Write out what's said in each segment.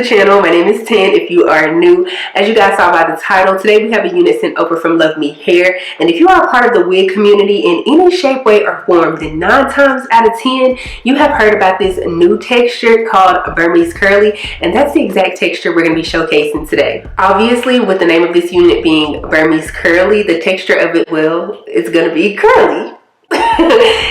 channel. My name is Tan if you are new. As you guys saw by the title, today we have a unit sent over from LuvMe Hair. And if you are a part of the wig community in any shape, way, or form, then 9 times out of 10, you have heard about this new texture called Burmese curly. And that's the exact texture we're going to be showcasing today. Obviously, with the name of this unit being Burmese curly, the texture of it, well, it's going to be curly.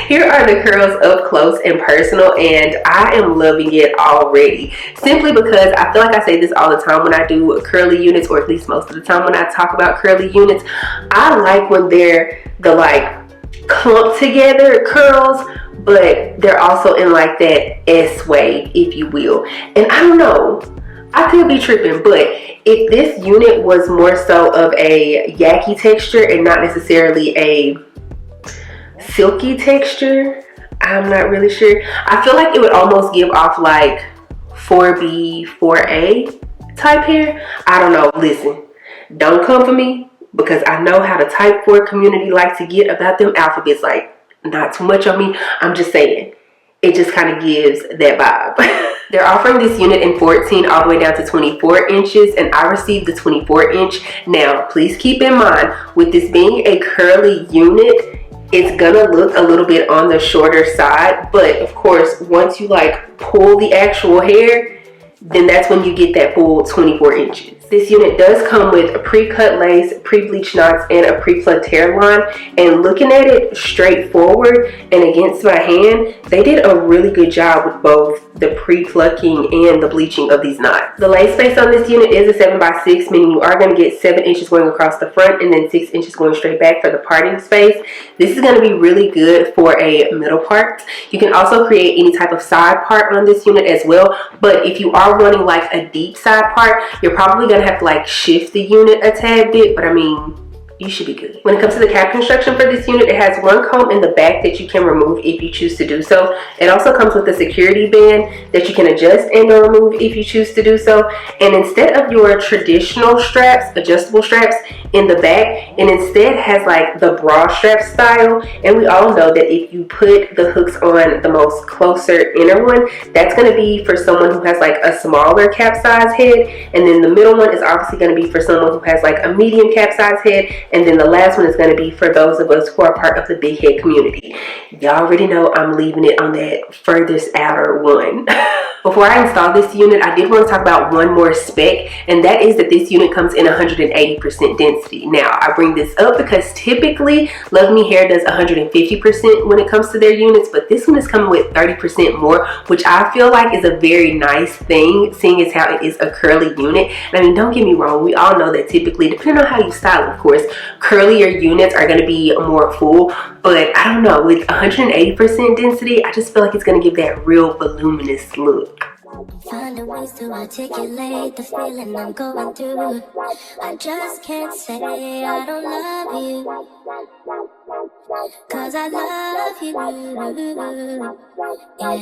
Here are the curls up close and personal, and I am loving it already, simply because I feel like I say this all the time when I do curly units, or at least most of the time when I talk about curly units. I like when they're the like clumped together curls, but they're also in like that S wave, if you will. And I don't know, I could be tripping, but if this unit was more so of a yaki texture and not necessarily a silky texture, I'm not really sure. I feel like it would almost give off like 4B, 4A type hair. I don't know. Listen, don't come for me, because I know how the type 4 community likes to get about them alphabets. Like, not too much on me. I'm just saying, it just kind of gives that vibe. They're offering this unit in 14 all the way down to 24 inches, and I received the 24 inch. Now, please keep in mind, with this being a curly unit, it's gonna look a little bit on the shorter side, but of course, once you like pull the actual hair, then that's when you get that full 24 inches. This unit does come with a pre-cut lace, pre-bleached knots, and a pre-plucked hairline. And looking at it straightforward and against my hand, they did a really good job with both the pre-plucking and the bleaching of these knots. The lace space on this unit is a 7x6, meaning you are going to get 7 inches going across the front and then 6 inches going straight back for the parting space. This is going to be really good for a middle part. You can also create any type of side part on this unit as well, but if you are wanting like a deep side part, you're probably going to have to like shift the unit a tad bit, but I mean, you should be good. When it comes to the cap construction for this unit, it has one comb in the back that you can remove if you choose to do so. It also comes with a security band that you can adjust and or remove if you choose to do so. And instead of your traditional straps, adjustable straps in the back, it instead has like the bra strap style. And we all know that if you put the hooks on the most closer inner one, that's going to be for someone who has like a smaller cap size head, and then the middle one is obviously going to be for someone who has like a medium cap size head, and then the last one is going to be for those of us who are part of the big head community. Y'all already know I'm leaving it on that furthest outer one. Before I install this unit, I did want to talk about one more spec, and that is that this unit comes in 180% density. Now, I bring this up because typically LuvMe Hair does 150% when it comes to their units, but this one is coming with 30% more, which I feel like is a very nice thing, seeing as how it is a curly unit. And I mean, don't get me wrong, we all know that typically, depending on how you style it, of course, curlier units are going to be more full, but I don't know, with 180% density, I just feel like it's going to give that real voluminous look. Finding ways to articulate the feeling I'm going through. I just can't say I don't love you, 'cause I love you. Yeah,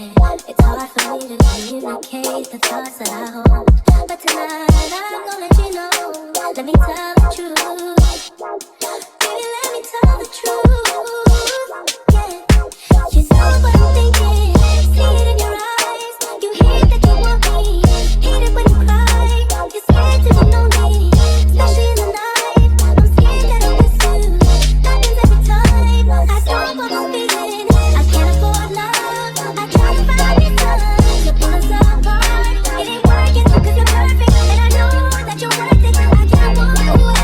it's hard for me to communicate the thoughts that I hold, but tonight I'm gonna let you know. Let me tell the truth. Baby, let me tell the truth. Yeah, you know what I'm thinking. See it in your eyes. You hate that you want me. Hate it when you cry. You're scared to be lonely, especially in the night. I'm scared that I'll miss you. Happens every time. I don't want this feeling. I can't afford love. I try to find me some. You pull us apart. It ain't working 'cause you're perfect, and I know that you're worth it. I can't walk away.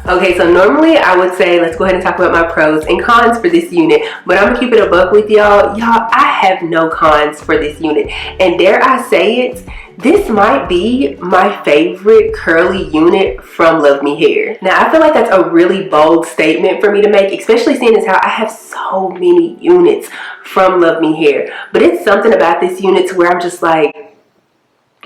Okay, so normally I would say let's go ahead and talk about my pros and cons for this unit, but I'm gonna keep it a buck with y'all. I have no cons for this unit, and dare I say it, this might be my favorite curly unit from LuvMe Hair. Now, I feel like that's a really bold statement for me to make, especially seeing as how I have so many units from LuvMe Hair, but it's something about this unit to where I'm just like,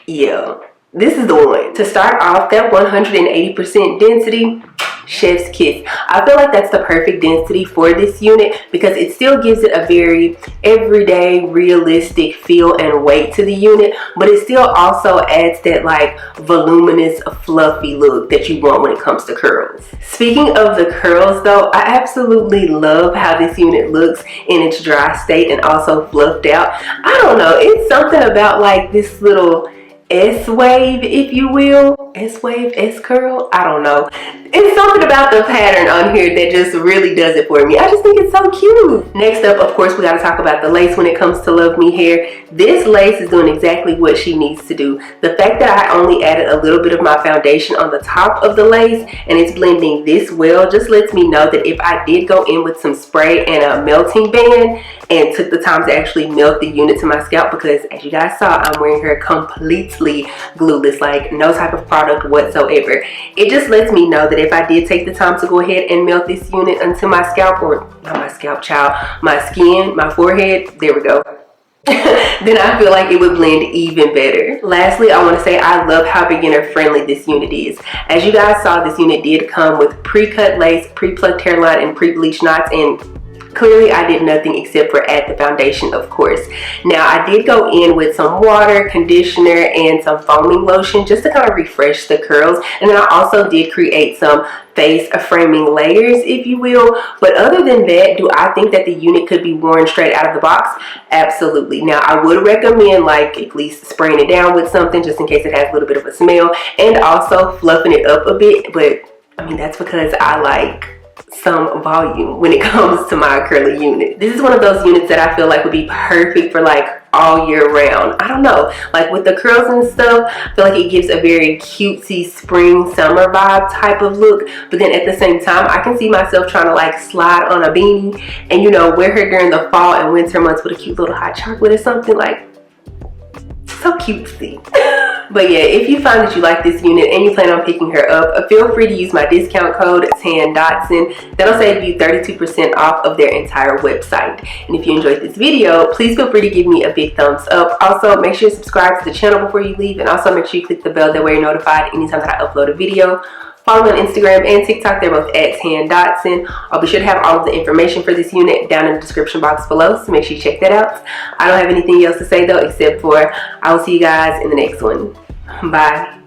yeah, This is the one. To start off, that 180% density, chef's kiss. I feel like that's the perfect density for this unit because it still gives it a very everyday, realistic feel and weight to the unit, but it still also adds that like voluminous, fluffy look that you want when it comes to curls. Speaking of the curls though, I absolutely love how this unit looks in its dry state and also fluffed out. I don't know, it's something about like this little S-wave, if you will. S-wave, S-curl, I don't know. It's something about the pattern on here that just really does it for me. I just think it's so cute. Next up, of course, we got to talk about the lace when it comes to LuvMe hair. This lace is doing exactly what she needs to do. The fact that I only added a little bit of my foundation on the top of the lace and it's blending this well just lets me know that if I did go in with some spray and a melting band and took the time to actually melt the unit to my scalp, because as you guys saw, I'm wearing her completely glueless, like no type of product whatsoever. It just lets me know that if I did take the time to go ahead and melt this unit onto my scalp, or not my scalp, child, my skin, my forehead, there we go, then I feel like it would blend even better. Lastly, I want to say I love how beginner friendly this unit is. As you guys saw, this unit did come with pre-cut lace, pre-plucked hairline, and pre-bleached knots, and clearly I did nothing except for add the foundation, of course. Now I did go in with some water, conditioner, and some foaming lotion just to kind of refresh the curls, and then I also did create some face framing layers, if you will. But other than that, do I think that the unit could be worn straight out of the box? Absolutely. Now I would recommend like at least spraying it down with something just in case it has a little bit of a smell, and also fluffing it up a bit. But I mean, that's because I like some volume when it comes to my curly unit. This is one of those units that I feel like would be perfect for like all year round. I don't know, like with the curls and stuff, I feel like it gives a very cutesy spring summer vibe type of look, but then at the same time I can see myself trying to like slide on a beanie and, you know, wear her during the fall and winter months with a cute little hot chocolate or something. Like, so cutesy. But yeah, if you find that you like this unit and you plan on picking her up, feel free to use my discount code Dotson. That'll save you 32% off of their entire website. And if you enjoyed this video, please feel free to give me a big thumbs up. Also, make sure you subscribe to the channel before you leave, and also make sure you click the bell, that way you're notified anytime that I upload a video. Follow me on Instagram and TikTok, they're both at Dotson. I'll be sure to have all of the information for this unit down in the description box below, so make sure you check that out. I don't have anything else to say though, except for I will see you guys in the next one. Bye.